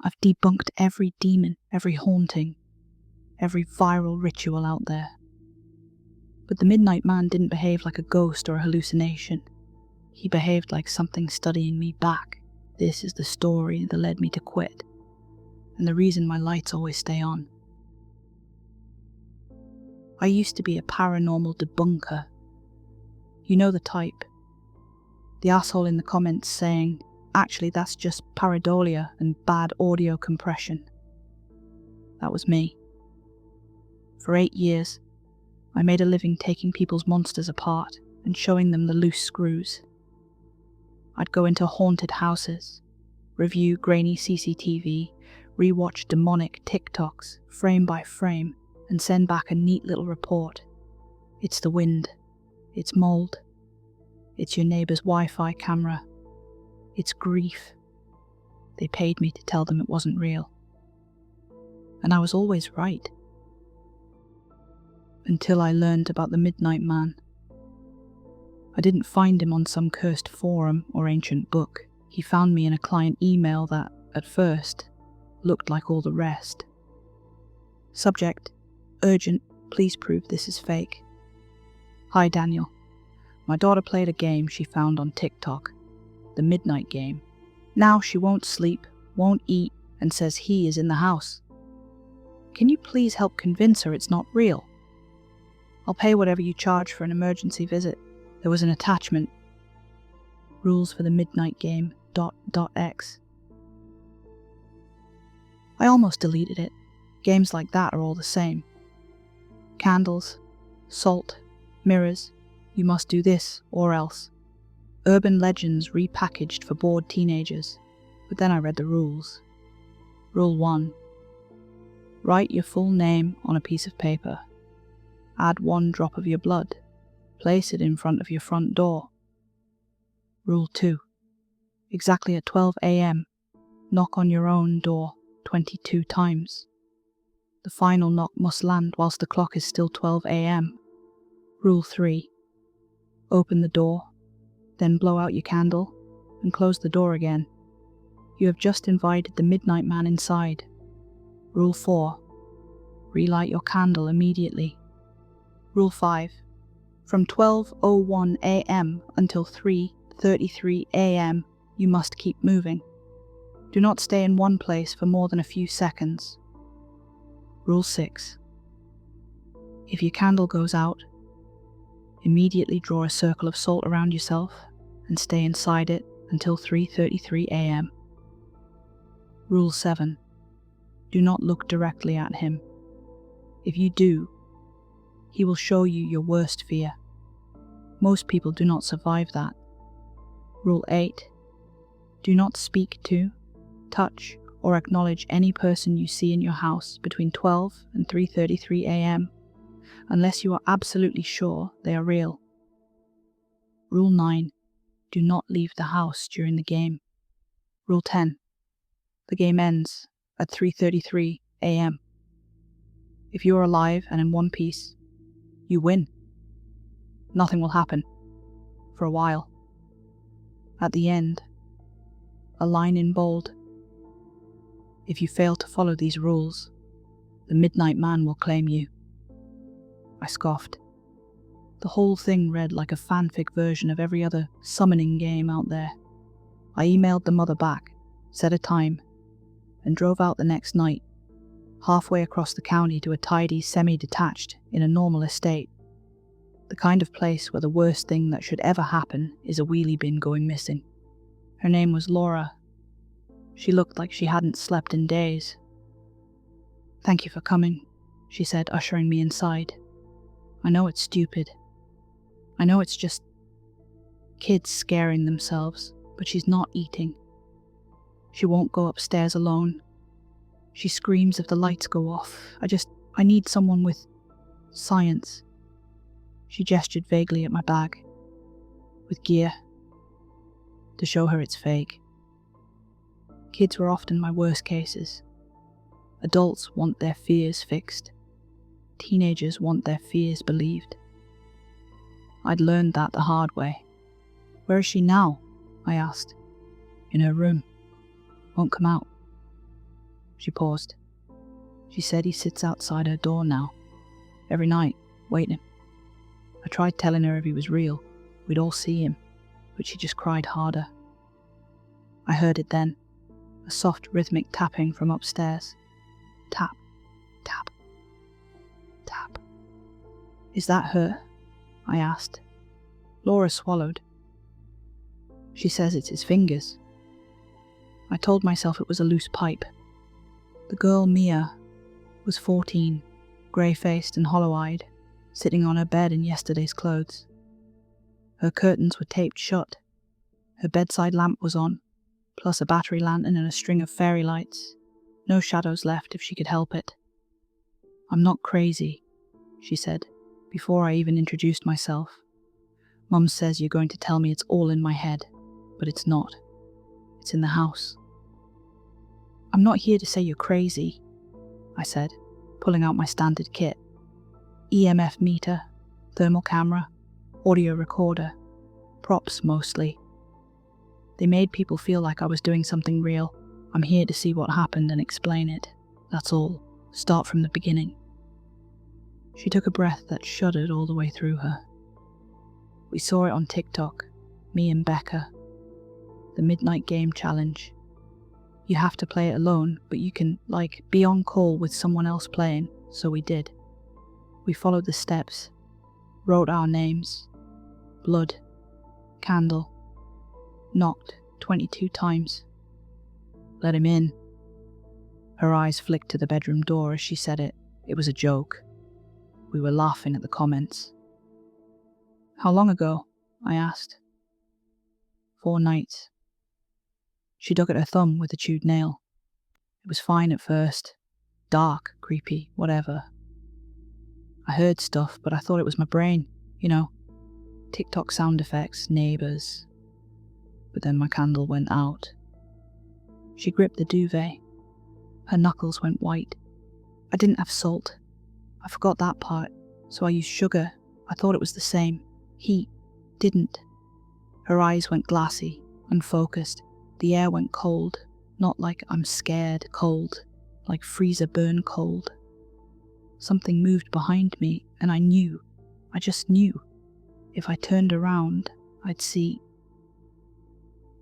I've debunked every demon, every haunting, every viral ritual out there. But the Midnight Man didn't behave like a ghost or a hallucination. He behaved like something studying me back. This is the story that led me to quit, and the reason my lights always stay on. I used to be a paranormal debunker. You know the type. The asshole in the comments saying, actually that's just pareidolia and bad audio compression. That was me. For 8 years, I made a living taking people's monsters apart and showing them the loose screws. I'd go into haunted houses, review grainy CCTV, rewatch demonic TikToks frame by frame, and send back a neat little report. It's the wind. It's mold. It's your neighbour's Wi-Fi camera. It's grief. They paid me to tell them it wasn't real. And I was always right. Until I learned about the Midnight Man. I didn't find him on some cursed forum or ancient book. He found me in a client email that, at first, looked like all the rest. Subject: urgent, please prove this is fake. Hi Daniel. My daughter played a game she found on TikTok, the Midnight Game. Now she won't sleep, won't eat, and says he is in the house. Can you please help convince her it's not real? I'll pay whatever you charge for an emergency visit. There was an attachment. Rules for the Midnight Game, .x. I almost deleted it. Games like that are all the same. Candles, salt, mirrors, you must do this or else. Urban legends repackaged for bored teenagers. But then I read the rules. Rule 1. Write your full name on a piece of paper. Add 1 drop of your blood. Place it in front of your front door. Rule 2. Exactly at 12 a.m, knock on your own door 22 times. The final knock must land whilst the clock is still 12 a.m. Rule 3. Open the door, then blow out your candle, and close the door again. You have just invited the Midnight Man inside. Rule 4. Relight your candle immediately. Rule 5. From 12:01 a.m. until 3:33 a.m. you must keep moving. Do not stay in one place for more than a few seconds. Rule 6. If your candle goes out, immediately draw a circle of salt around yourself and stay inside it until 3:33 a.m. Rule 7. Do not look directly at him. If you do, he will show you your worst fear. Most people do not survive that. Rule 8. Do not speak to, touch, or acknowledge any person you see in your house between 12 and 3:33 a.m. unless you are absolutely sure they are real. Rule 9. Do not leave the house during the game. Rule 10. The game ends at 3:33 a.m. If you are alive and in one piece, you win. Nothing will happen. For a while. At the end, a line in bold. If you fail to follow these rules, the Midnight Man will claim you. I scoffed. The whole thing read like a fanfic version of every other summoning game out there. I emailed the mother back, set a time, and drove out the next night, halfway across the county to a tidy semi-detached in a normal estate. The kind of place where the worst thing that should ever happen is a wheelie bin going missing. Her name was Laura. She looked like she hadn't slept in days. "Thank you for coming," she said, ushering me inside. "I know it's stupid. I know it's just kids scaring themselves, but she's not eating. She won't go upstairs alone. She screams if the lights go off. I need someone with science." She gestured vaguely at my bag. "With gear. To show her it's fake." Kids were often my worst cases. Adults want their fears fixed. Teenagers want their fears believed. I'd learned that the hard way. "Where is she now?" I asked. "In her room. Won't come out." She paused. She said he sits outside her door now, every night, waiting. I tried telling her if he was real, we'd all see him, but she just cried harder. I heard it then, a soft rhythmic tapping from upstairs. Tap, tap, tap. Is that her? I asked. Laura swallowed. She says it's his fingers. I told myself it was a loose pipe. The girl, Mia, was 14, grey-faced and hollow-eyed, sitting on her bed in yesterday's clothes. Her curtains were taped shut. Her bedside lamp was on, plus a battery lantern and a string of fairy lights. No shadows left if she could help it. I'm not crazy, she said, before I even introduced myself. Mum says you're going to tell me it's all in my head, but it's not. It's in the house. I'm not here to say you're crazy, I said, pulling out my standard kit. EMF meter, thermal camera, audio recorder, props mostly. They made people feel like I was doing something real. I'm here to see what happened and explain it. That's all. Start from the beginning. She took a breath that shuddered all the way through her. We saw it on TikTok, me and Becca. The Midnight Game Challenge. You have to play it alone, but you can, be on call with someone else playing, so we did. We followed the steps, wrote our names, blood, candle, knocked 22 times. Let him in. Her eyes flicked to the bedroom door as she said it. It was a joke. We were laughing at the comments. How long ago? I asked. 4 nights. She dug at her thumb with a chewed nail. It was fine at first. Dark, creepy, whatever. I heard stuff, but I thought it was my brain, TikTok sound effects, neighbours. But then my candle went out. She gripped the duvet. Her knuckles went white. I didn't have salt. I forgot that part, so I used sugar. I thought it was the same. Heat. Didn't. Her eyes went glassy, unfocused. The air went cold, not like I'm scared cold, like freezer burn cold. Something moved behind me, and I knew. I just knew. If I turned around, I'd see.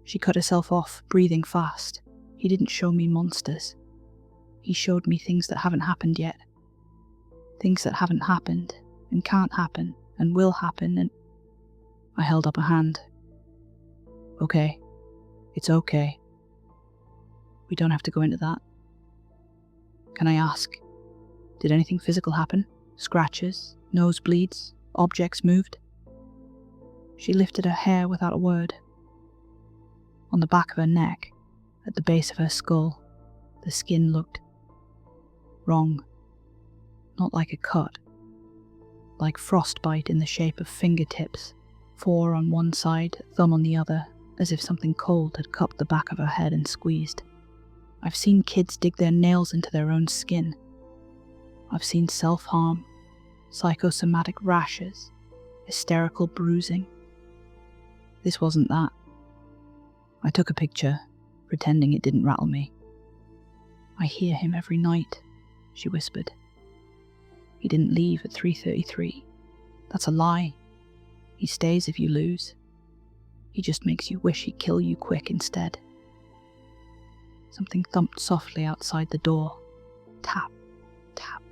She cut herself off, breathing fast. He didn't show me monsters. He showed me things that haven't happened yet. Things that haven't happened, and can't happen, and will happen, and... I held up a hand. Okay. It's okay. We don't have to go into that. Can I ask, did anything physical happen? Scratches, nosebleeds, objects moved? She lifted her hair without a word. On the back of her neck, at the base of her skull, the skin looked wrong. Not like a cut. Like frostbite in the shape of fingertips, 4 on one side, thumb on the other, as if something cold had cupped the back of her head and squeezed. I've seen kids dig their nails into their own skin. I've seen self-harm, psychosomatic rashes, hysterical bruising. This wasn't that. I took a picture, pretending it didn't rattle me. I hear him every night, she whispered. He didn't leave at 3:33. That's a lie. He stays if you lose. He just makes you wish he'd kill you quick instead. Something thumped softly outside the door. Tap, tap,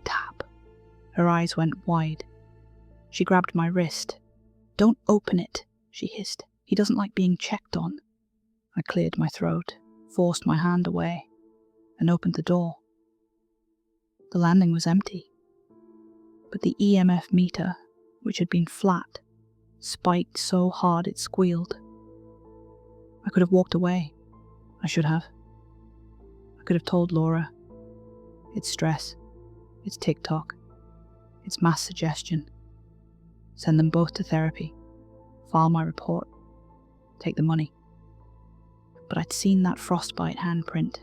tap. Her eyes went wide. She grabbed my wrist. Don't open it, she hissed. He doesn't like being checked on. I cleared my throat, forced my hand away, and opened the door. The landing was empty. But the EMF meter, which had been flat, spiked so hard it squealed. I could have walked away. I should have. I could have told Laura. It's stress. It's TikTok. It's mass suggestion. Send them both to therapy. File my report. Take the money. But I'd seen that frostbite handprint.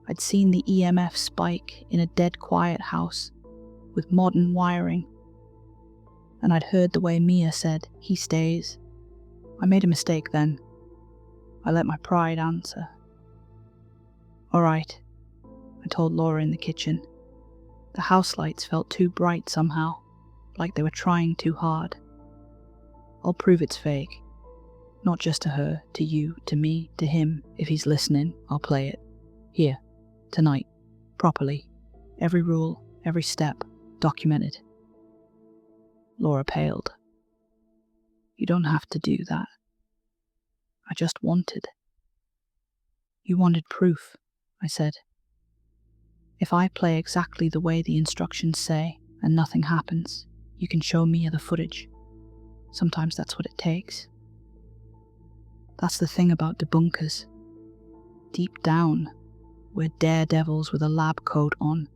I'd seen the EMF spike in a dead quiet house with modern wiring. And I'd heard the way Mia said, he stays. I made a mistake then. I let my pride answer. "All right," I told Laura in the kitchen. The house lights felt too bright somehow, like they were trying too hard. "I'll prove it's fake. Not just to her, to you, to me, to him. If he's listening, I'll play it. Here, tonight, properly. Every rule, every step, documented." Laura paled. "You don't have to do that. I just wanted." "You wanted proof," I said. "If I play exactly the way the instructions say and nothing happens, you can show me the footage. Sometimes that's what it takes." That's the thing about debunkers. Deep down, we're daredevils with a lab coat on.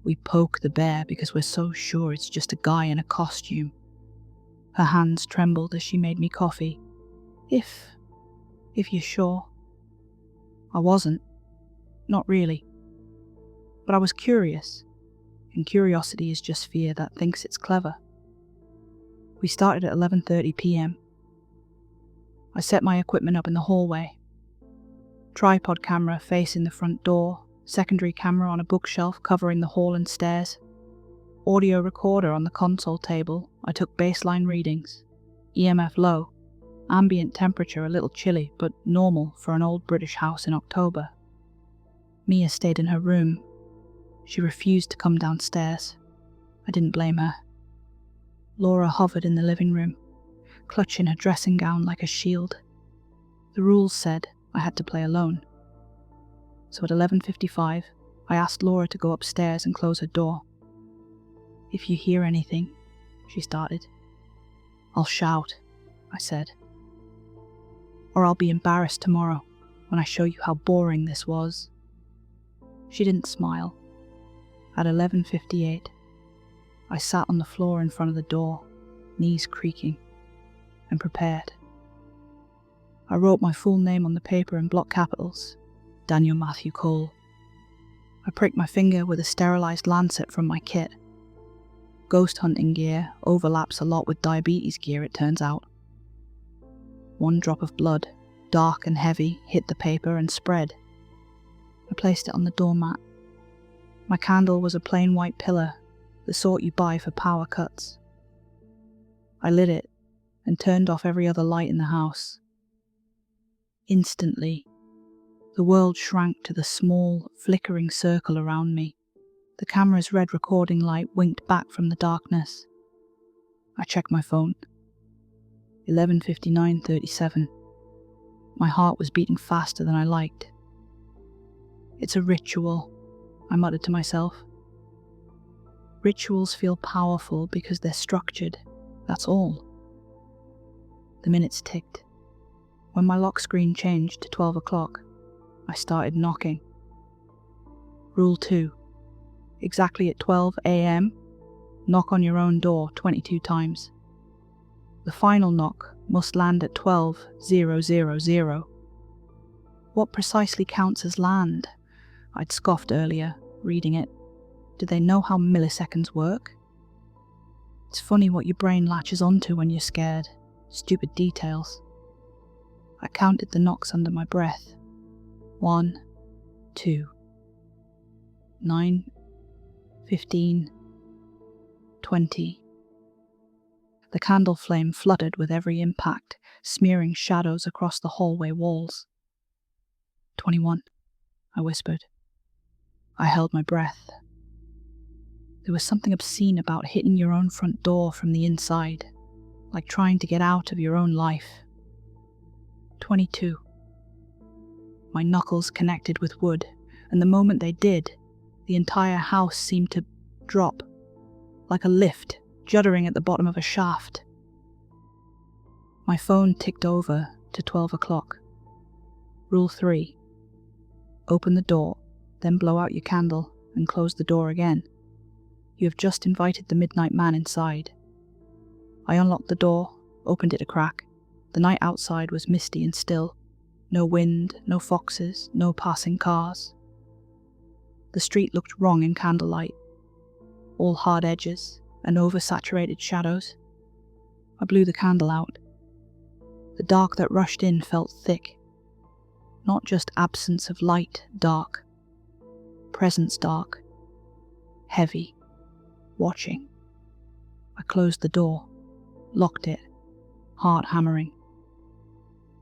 We poke the bear because we're so sure it's just a guy in a costume. Her hands trembled as she made me coffee. If you're sure." I wasn't. Not really. But I was curious, and curiosity is just fear that thinks it's clever. We started at 11:30 p.m. I set my equipment up in the hallway. Tripod camera facing the front door, secondary camera on a bookshelf covering the hall and stairs, audio recorder on the console table. I took baseline readings. EMF low, ambient temperature a little chilly, but normal for an old British house in October. Mia stayed in her room. She refused to come downstairs. I didn't blame her. Laura hovered in the living room, clutching her dressing gown like a shield. The rules said I had to play alone. So at 11:55, I asked Laura to go upstairs and close her door. "If you hear anything," she started. "I'll shout," I said. "Or I'll be embarrassed tomorrow when I show you how boring this was." She didn't smile. At 11:58, I sat on the floor in front of the door, knees creaking, and prepared. I wrote my full name on the paper in block capitals, Daniel Matthew Cole. I pricked my finger with a sterilized lancet from my kit. Ghost hunting gear overlaps a lot with diabetes gear, it turns out. One drop of blood, dark and heavy, hit the paper and spread. I placed it on the doormat. My candle was a plain white pillar, the sort you buy for power cuts. I lit it and turned off every other light in the house. Instantly, the world shrank to the small, flickering circle around me. The camera's red recording light winked back from the darkness. I checked my phone. 11:59:37. My heart was beating faster than I liked. "It's a ritual," I muttered to myself. Rituals feel powerful because they're structured, that's all. The minutes ticked. When my lock screen changed to 12 o'clock, I started knocking. Rule 2. Exactly at 12 a.m., knock on your own door 22 times. The final knock must land at 12:000. What precisely counts as land? I'd scoffed earlier, reading it. Do they know how milliseconds work? It's funny what your brain latches onto when you're scared. Stupid details. I counted the knocks under my breath. 1, 2, 9, 15, 20. The candle flame fluttered with every impact, smearing shadows across the hallway walls. 21, I whispered. I held my breath. There was something obscene about hitting your own front door from the inside, like trying to get out of your own life. 22. My knuckles connected with wood, and the moment they did, the entire house seemed to drop, like a lift juddering at the bottom of a shaft. My phone ticked over to 12 o'clock. Rule 3. Open the door, then blow out your candle and close the door again. You have just invited the midnight man inside. I unlocked the door, opened it a crack. The night outside was misty and still. No wind, no foxes, no passing cars. The street looked wrong in candlelight. All hard edges and oversaturated shadows. I blew the candle out. The dark that rushed in felt thick. Not just absence of light, dark, presence dark, heavy, watching. I closed the door, locked it, heart hammering.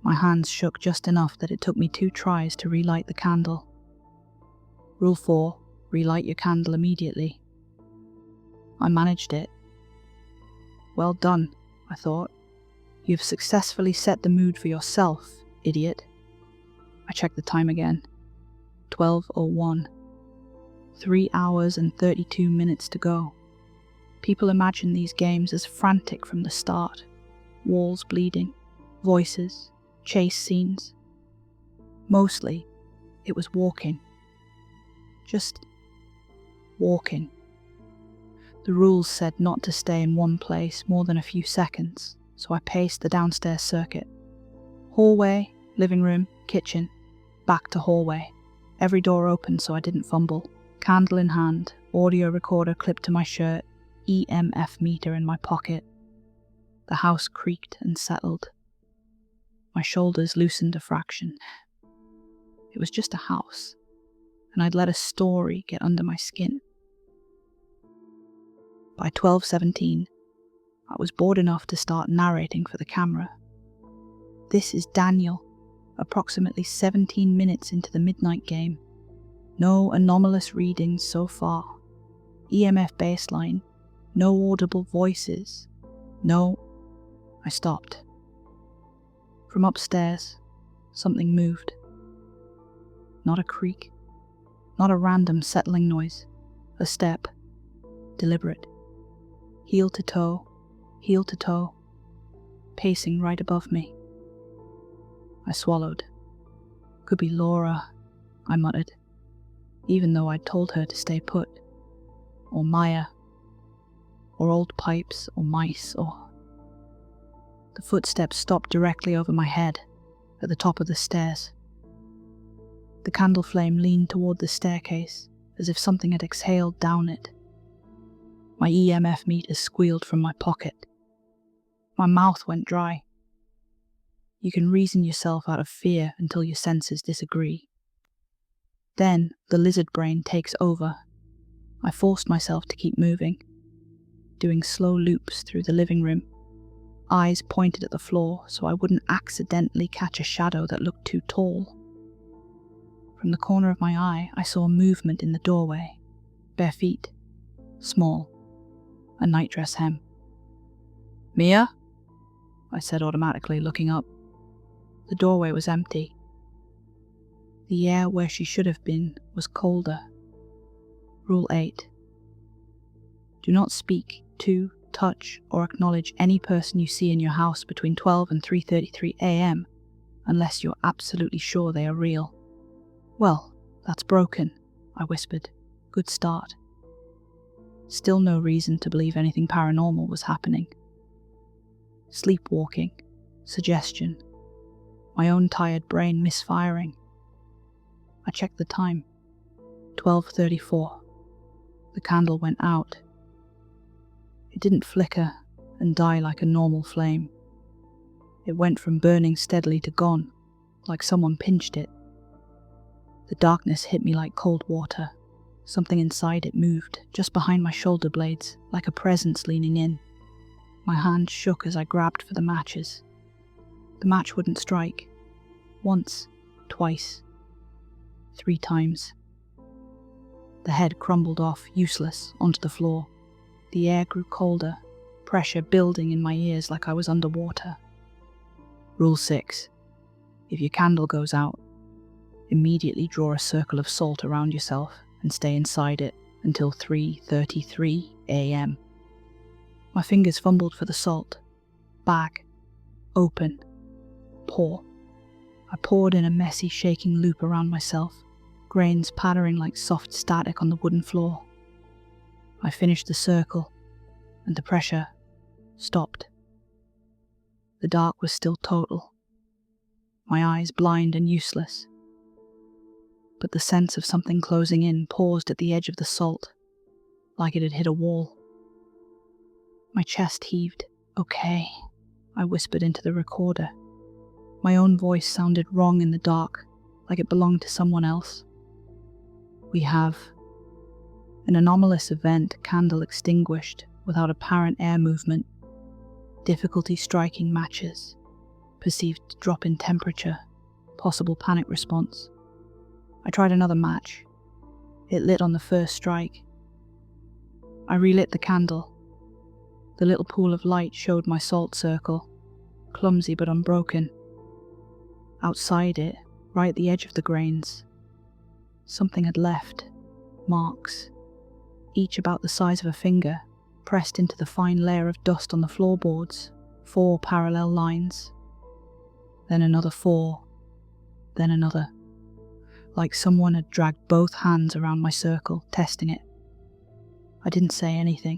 My hands shook just enough that it took me 2 tries to relight the candle. Rule 4, relight your candle immediately. I managed it. Well done, I thought. You've successfully set the mood for yourself, idiot. I checked the time again. 12:01. 3 hours and 32 minutes to go. People imagine these games as frantic from the start. Walls bleeding, voices, chase scenes. Mostly, it was walking. Just walking. The rules said not to stay in one place more than a few seconds, so I paced the downstairs circuit. Hallway, living room, kitchen, back to hallway. Every door open so I didn't fumble. Candle in hand, audio recorder clipped to my shirt, EMF meter in my pocket. The house creaked and settled. My shoulders loosened a fraction. It was just a house, and I'd let a story get under my skin. By 12:17, I was bored enough to start narrating for the camera. This is Daniel, approximately 17 minutes into the midnight game. No anomalous readings so far. EMF baseline, no audible voices, no... I stopped. From upstairs, something moved. Not a creak, not a random settling noise, a step, deliberate. Heel to toe, pacing right above me. I swallowed. Could be Laura, I muttered, even though I'd told her to stay put. Or Maya, or old pipes, or mice, or... The footsteps stopped directly over my head, at the top of the stairs. The candle flame leaned toward the staircase, as if something had exhaled down it. My EMF meter squealed from my pocket. My mouth went dry. You can reason yourself out of fear until your senses disagree. Then the lizard brain takes over. I forced myself to keep moving, doing slow loops through the living room, eyes pointed at the floor so I wouldn't accidentally catch a shadow that looked too tall. From the corner of my eye, I saw movement in the doorway. Bare feet, small, a nightdress hem. "Mia?" I said automatically, looking up. The doorway was empty. The air where she should have been was colder. Rule 8. Do not speak to, touch, or acknowledge any person you see in your house between 12 and 3:33 a.m. unless you're absolutely sure they are real. Well, that's broken, I whispered. Good start. Still no reason to believe anything paranormal was happening. Sleepwalking, suggestion, my own tired brain misfiring. I checked the time. 12:34. The candle went out. It didn't flicker and die like a normal flame. It went from burning steadily to gone, like someone pinched it. The darkness hit me like cold water. Something inside it moved, just behind my shoulder blades, like a presence leaning in. My hand shook as I grabbed for the matches. The match wouldn't strike. Once, twice, 3 times. The head crumbled off, useless, onto the floor. The air grew colder, pressure building in my ears like I was underwater. Rule 6. If your candle goes out, immediately draw a circle of salt around yourself and stay inside it until 3:33 a.m. My fingers fumbled for the salt. Bag. Open. Pour. I poured in a messy, shaking loop around myself, grains pattering like soft static on the wooden floor. I finished the circle, and the pressure stopped. The dark was still total, my eyes blind and useless. But the sense of something closing in paused at the edge of the salt, like it had hit a wall. My chest heaved. Okay, I whispered into the recorder. My own voice sounded wrong in the dark, like it belonged to someone else. We have an anomalous event, candle extinguished without apparent air movement, difficulty striking matches, perceived drop in temperature, possible panic response. I tried another match. It lit on the first strike. I relit the candle. The little pool of light showed my salt circle, clumsy but unbroken. Outside it, right at the edge of the grains, something had left, marks, each about the size of a finger, pressed into the fine layer of dust on the floorboards, 4 parallel lines. Then another 4, then another, like someone had dragged both hands around my circle, testing it. I didn't say anything.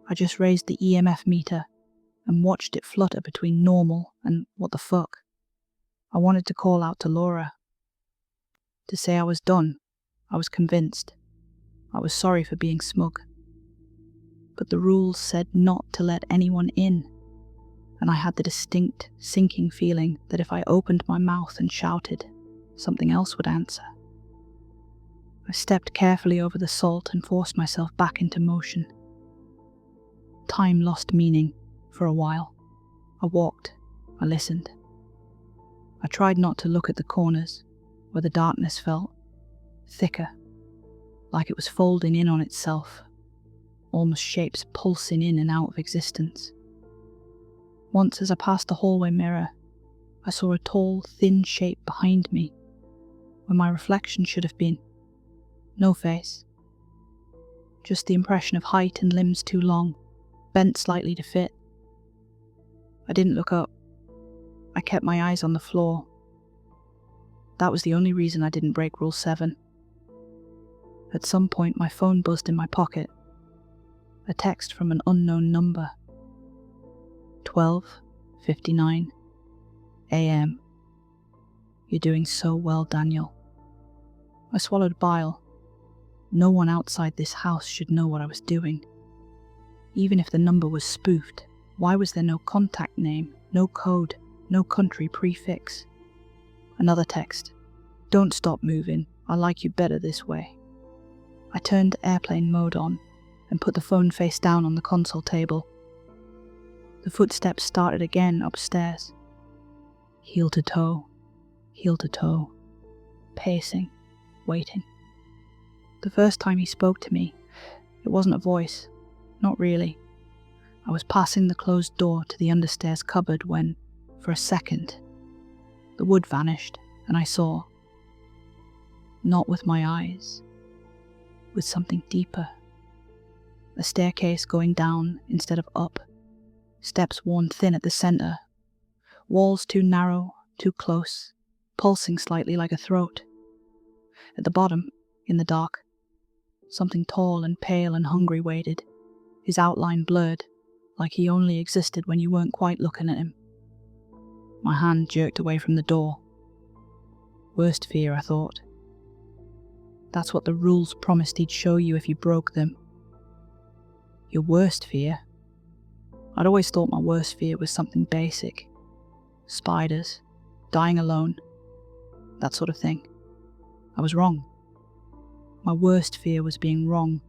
I just raised the EMF meter and watched it flutter between normal and what the fuck. I wanted to call out to Laura. To say I was done. I was convinced. I was sorry for being smug. But the rules said not to let anyone in, and I had the distinct, sinking feeling that if I opened my mouth and shouted, something else would answer. I stepped carefully over the salt and forced myself back into motion. Time lost meaning for a while. I walked. I listened. I tried not to look at the corners, where the darkness felt thicker, like it was folding in on itself, almost shapes pulsing in and out of existence. Once as I passed the hallway mirror, I saw a tall, thin shape behind me, where my reflection should have been. No face. Just the impression of height and limbs too long, bent slightly to fit. I didn't look up. I kept my eyes on the floor. That was the only reason I didn't break Rule 7. At some point my phone buzzed in my pocket. A text from an unknown number. 12:59 a.m. You're doing so well, Daniel. I swallowed bile. No one outside this house should know what I was doing. Even if the number was spoofed, why was there no contact name, no code, no country prefix? Another text. Don't stop moving. I like you better this way. I turned airplane mode on and put the phone face down on the console table. The footsteps started again upstairs. Heel to toe, pacing, waiting. The first time he spoke to me, it wasn't a voice, not really. I was passing the closed door to the understairs cupboard when, for a second, the wood vanished and I saw, not with my eyes, with something deeper. A staircase going down instead of up, steps worn thin at the center, walls too narrow, too close, pulsing slightly like a throat. At the bottom, in the dark, something tall and pale and hungry waited, his outline blurred, like he only existed when you weren't quite looking at him. My hand jerked away from the door. Worst fear, I thought. That's what the rules promised he'd show you if you broke them. Your worst fear? I'd always thought my worst fear was something basic. Spiders, dying alone, that sort of thing. I was wrong. My worst fear was being wrong.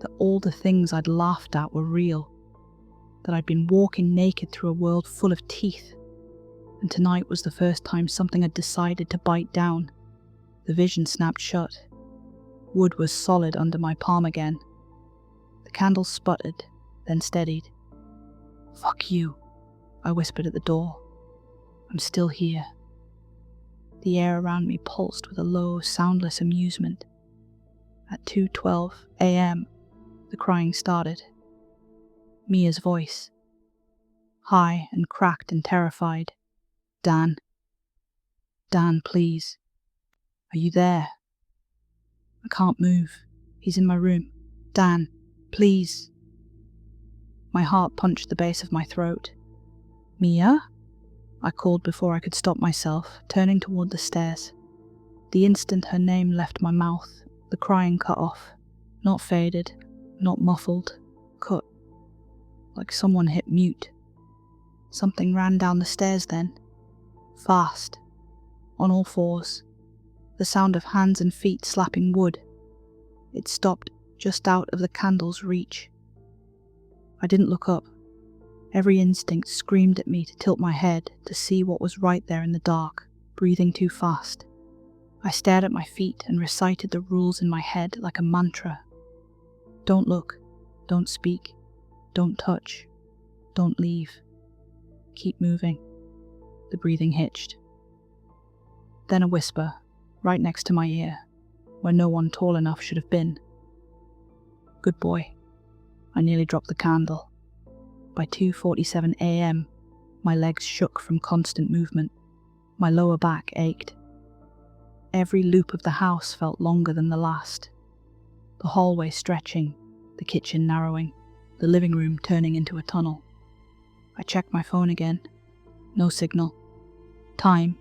That all the things I'd laughed at were real. That I'd been walking naked through a world full of teeth. And tonight was the first time something had decided to bite down. The vision snapped shut. Wood was solid under my palm again. The candle sputtered, then steadied. Fuck you, I whispered at the door. I'm still here. The air around me pulsed with a low, soundless amusement. At 2:12 a.m., the crying started. Mia's voice. High and cracked and terrified. Dan. Dan, please. Are you there? I can't move. He's in my room. Dan, please. My heart punched the base of my throat. Mia? I called before I could stop myself, turning toward the stairs. The instant her name left my mouth, the crying cut off. Not faded, not muffled, cut. Like someone hit mute. Something ran down the stairs then. Fast. On all fours. the sound of hands and feet slapping wood. It stopped just out of the candle's reach. I didn't look up. Every instinct screamed at me to tilt my head to see what was right there in the dark, breathing too fast. I stared at my feet and recited the rules in my head like a mantra. Don't look, don't speak, don't touch, don't leave. Keep moving. The breathing hitched. Then a whisper, right next to my ear, where no one tall enough should have been. Good boy. I nearly dropped the candle. By 2:47 a.m., my legs shook from constant movement. My lower back ached. Every loop of the house felt longer than the last. The hallway stretching, the kitchen narrowing, the living room turning into a tunnel. I checked my phone again. No signal. Time,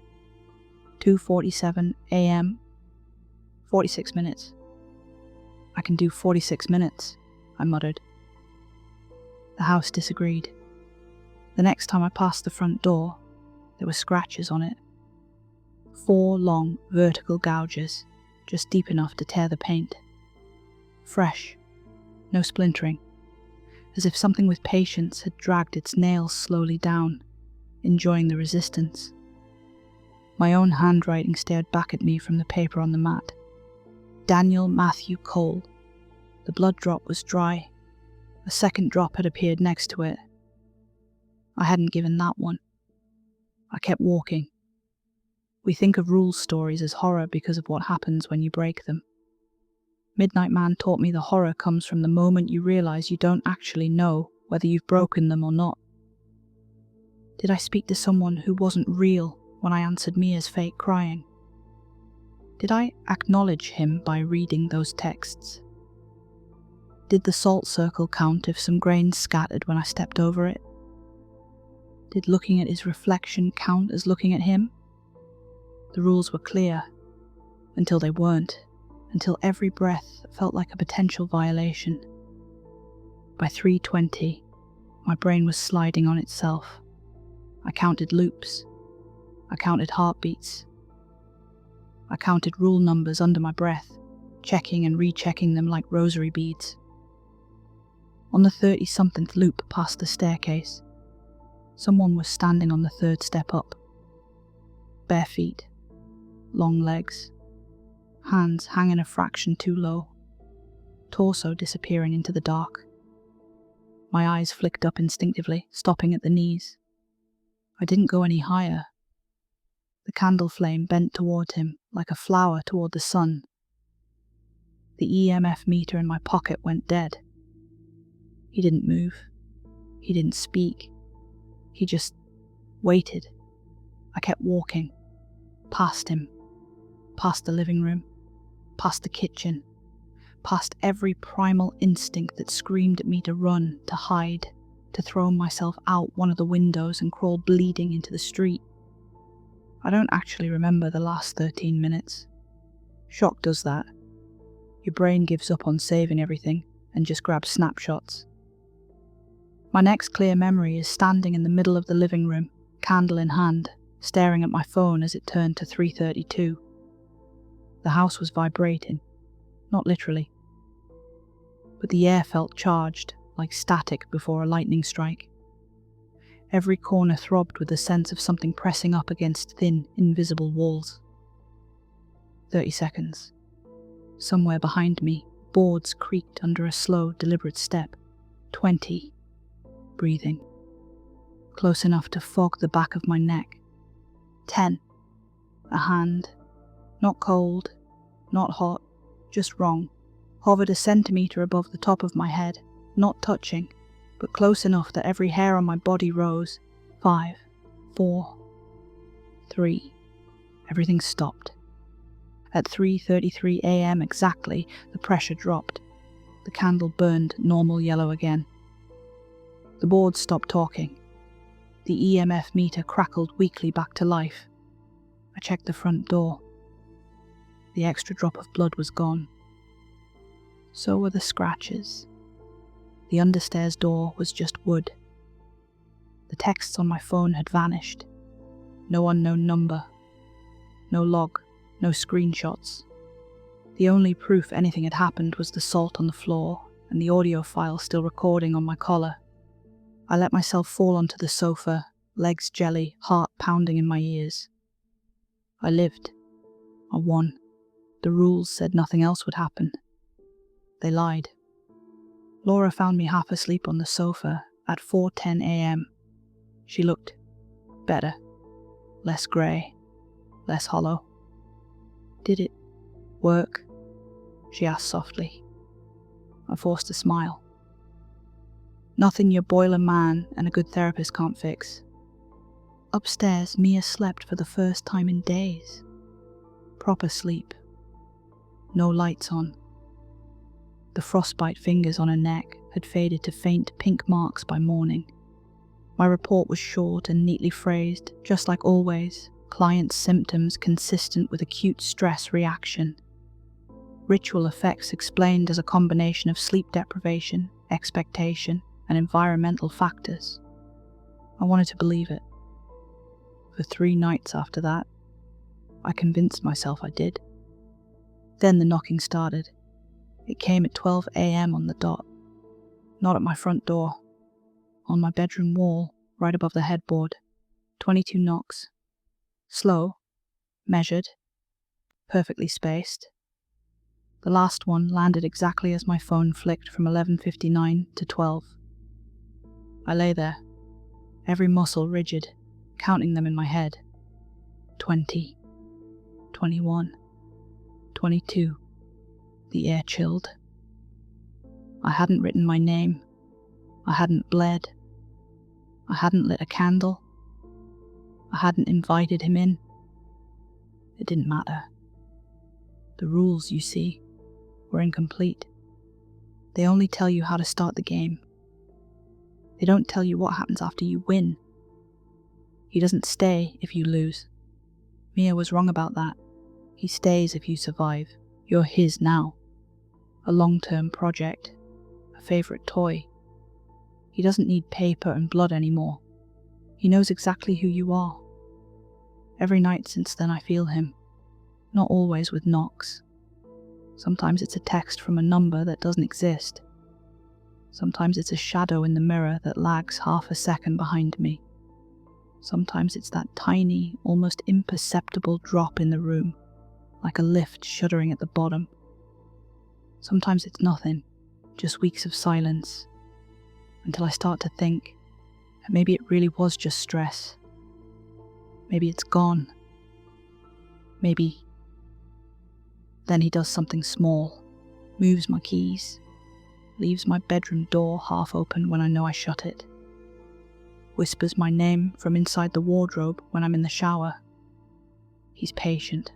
2:47 a.m. 46 minutes. I can do 46 minutes, I muttered. The house disagreed. The next time I passed the front door, there were scratches on it. 4 long, vertical gouges, just deep enough to tear the paint. Fresh, no splintering, as if something with patience had dragged its nails slowly down, enjoying the resistance. My own handwriting stared back at me from the paper on the mat. Daniel Matthew Cole. The blood drop was dry. A second drop had appeared next to it. I hadn't given that one. I kept walking. We think of rules stories as horror because of what happens when you break them. Midnight Man taught me the horror comes from the moment you realize you don't actually know whether you've broken them or not. Did I speak to someone who wasn't real when I answered Mia's fake crying? Did I acknowledge him by reading those texts? Did the salt circle count if some grains scattered when I stepped over it? Did looking at his reflection count as looking at him? The rules were clear, until they weren't, until every breath felt like a potential violation. By 3:20, my brain was sliding on itself. I counted loops. I counted heartbeats. I counted rule numbers under my breath, checking and rechecking them like rosary beads. On the 30-somethingth loop past the staircase, someone was standing on the 3rd step up. Bare feet, long legs, hands hanging a fraction too low, torso disappearing into the dark. My eyes flicked up instinctively, stopping at the knees. I didn't go any higher. The candle flame bent toward him like a flower toward the sun. The EMF meter in my pocket went dead. He didn't move. He didn't speak. He just waited. I kept walking. Past him. Past the living room. Past the kitchen. Past every primal instinct that screamed at me to run, to hide, to throw myself out one of the windows and crawl bleeding into the street. I don't actually remember the last 13 minutes. Shock does that. Your brain gives up on saving everything and just grabs snapshots. My next clear memory is standing in the middle of the living room, candle in hand, staring at my phone as it turned to 3:32. The house was vibrating, not literally. But the air felt charged, like static before a lightning strike. Every corner throbbed with the sense of something pressing up against thin, invisible walls. 30 seconds. Somewhere behind me, boards creaked under a slow, deliberate step. 20. Breathing. Close enough to fog the back of my neck. 10. A hand. Not cold, not hot, just wrong. Hovered a centimetre above the top of my head, not touching, but close enough that every hair on my body rose. 5, 4, 3. Everything stopped. At 3:33 a.m. exactly, the pressure dropped. The candle burned normal yellow again. The board stopped talking. The EMF meter crackled weakly back to life. I checked the front door. The extra drop of blood was gone. So were the scratches. The understairs door was just wood. The texts on my phone had vanished. No unknown number. No log. no screenshots. The only proof anything had happened was the salt on the floor and the audio file still recording on my collar. I let myself fall onto the sofa, legs jelly, heart pounding in my ears. I lived. I won. The rules said nothing else would happen. They lied. Laura found me half asleep on the sofa at 4:10 a.m. She looked better, less grey, less hollow. "Did it work?" she asked softly. I forced a smile. "Nothing your boiler man and a good therapist can't fix." Upstairs, Mia slept for the first time in days. Proper sleep. No lights on. The frostbite fingers on her neck had faded to faint pink marks by morning. My report was short and neatly phrased, just like always, client's symptoms consistent with acute stress reaction. Ritual effects explained as a combination of sleep deprivation, expectation, and environmental factors. I wanted to believe it. For 3 nights after that, I convinced myself I did. Then the knocking started. It came at 12 a.m. on the dot. Not at my front door. On my bedroom wall, right above the headboard. 22 knocks. Slow, measured, perfectly spaced. The last one landed exactly as my phone flicked from 11:59 to 12. I lay there, every muscle rigid, counting them in my head. 20, 21, 22. The air chilled. I hadn't written my name. I hadn't bled. I hadn't lit a candle. I hadn't invited him in. It didn't matter. The rules, you see, were incomplete. They only tell you how to start the game. They don't tell you what happens after you win. He doesn't stay if you lose. Mia was wrong about that. He stays if you survive. You're his now. A long-term project. A favourite toy. He doesn't need paper and blood anymore. He knows exactly who you are. Every night since then I feel him. Not always with knocks. Sometimes it's a text from a number that doesn't exist. Sometimes it's a shadow in the mirror that lags half a second behind me. Sometimes it's that tiny, almost imperceptible drop in the room, like a lift shuddering at the bottom. Sometimes it's nothing, just weeks of silence, until I start to think that maybe it really was just stress. Maybe it's gone. Maybe. Then he does something small, moves my keys, leaves my bedroom door half open when I know I shut it, whispers my name from inside the wardrobe when I'm in the shower. He's patient.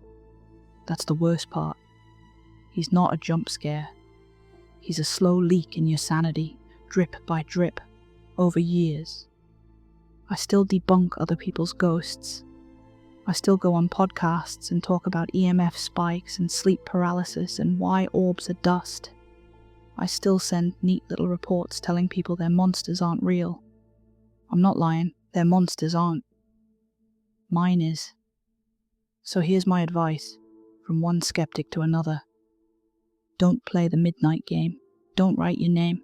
That's the worst part. He's not a jump scare. He's a slow leak in your sanity, drip by drip, over years. I still debunk other people's ghosts. I still go on podcasts and talk about EMF spikes and sleep paralysis and why orbs are dust. I still send neat little reports telling people their monsters aren't real. I'm not lying, their monsters aren't. Mine is. So here's my advice, from one skeptic to another. Don't play the midnight game. Don't write your name.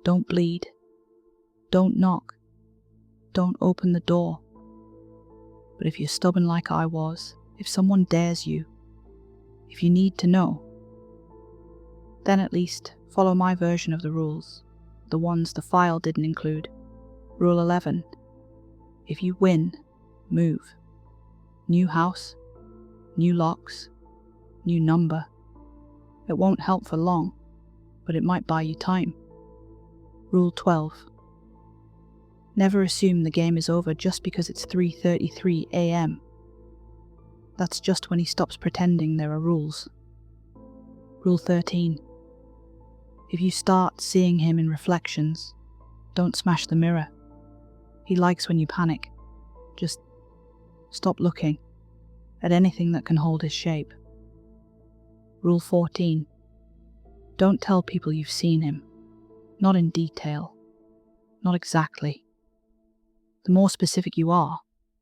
Don't bleed. Don't knock. Don't open the door. But if you're stubborn like I was, if someone dares you, if you need to know, then at least follow my version of the rules, the ones the file didn't include. Rule 11. If you win, move. New house, new locks, new number. It won't help for long, but it might buy you time. Rule 12. Never assume the game is over just because it's 3:33 a.m. That's just when he stops pretending there are rules. Rule 13. If you start seeing him in reflections, don't smash the mirror. He likes when you panic. Just stop looking at anything that can hold his shape. Rule 14. Don't tell people you've seen him. Not in detail. Not exactly. The more specific you are,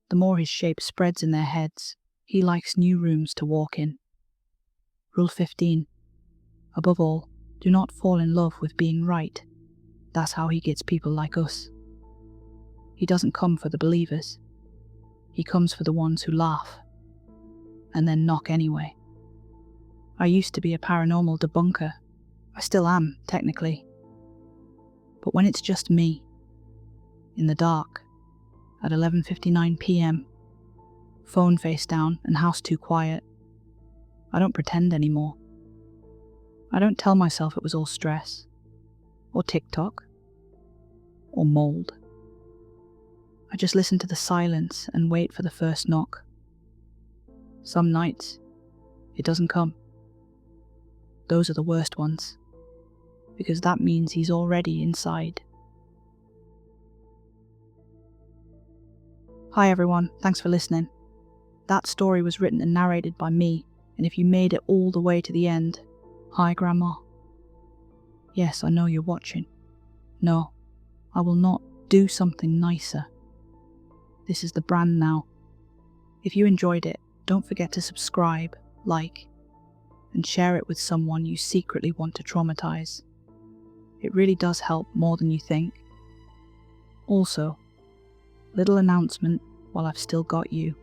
the more his shape spreads in their heads. He likes new rooms to walk in. Rule 15. Above all, do not fall in love with being right. That's how he gets people like us. He doesn't come for the believers. He comes for the ones who laugh, and then knock anyway. I used to be a paranormal debunker. I still am, technically. But when it's just me, in the dark, at 11:59 p.m, phone face down and house too quiet, I don't pretend anymore. I don't tell myself it was all stress, or TikTok, or mold. I just listen to the silence and wait for the first knock. Some nights, it doesn't come. Those are the worst ones, because that means he's already inside. Hi everyone, thanks for listening. That story was written and narrated by me, and if you made it all the way to the end, hi Grandma. Yes, I know you're watching. No, I will not do something nicer. This is the brand now. If you enjoyed it, don't forget to subscribe, like, and share it with someone you secretly want to traumatize. It really does help more than you think. Also, little announcement while I've still got you.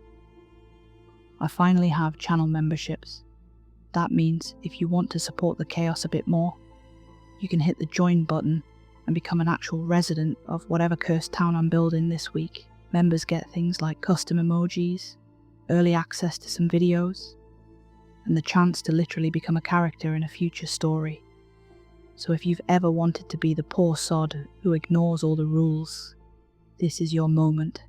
I finally have channel memberships. That means if you want to support the chaos a bit more, you can hit the join button and become an actual resident of whatever cursed town I'm building this week. Members get things like custom emojis, early access to some videos, and the chance to literally become a character in a future story. So if you've ever wanted to be the poor sod who ignores all the rules, this is your moment.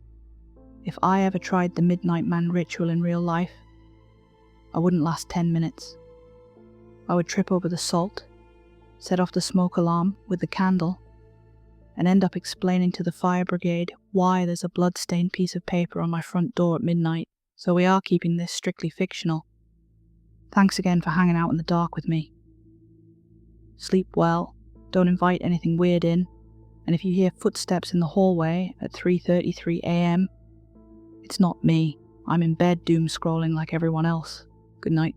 If I ever tried the Midnight Man ritual in real life, I wouldn't last 10 minutes. I would trip over the salt, set off the smoke alarm with the candle, and end up explaining to the fire brigade why there's a blood-stained piece of paper on my front door at midnight. So we are keeping this strictly fictional. Thanks again for hanging out in the dark with me. Sleep well, don't invite anything weird in, and if you hear footsteps in the hallway at 3:33 a.m, it's not me. I'm in bed doom scrolling like everyone else. Good night.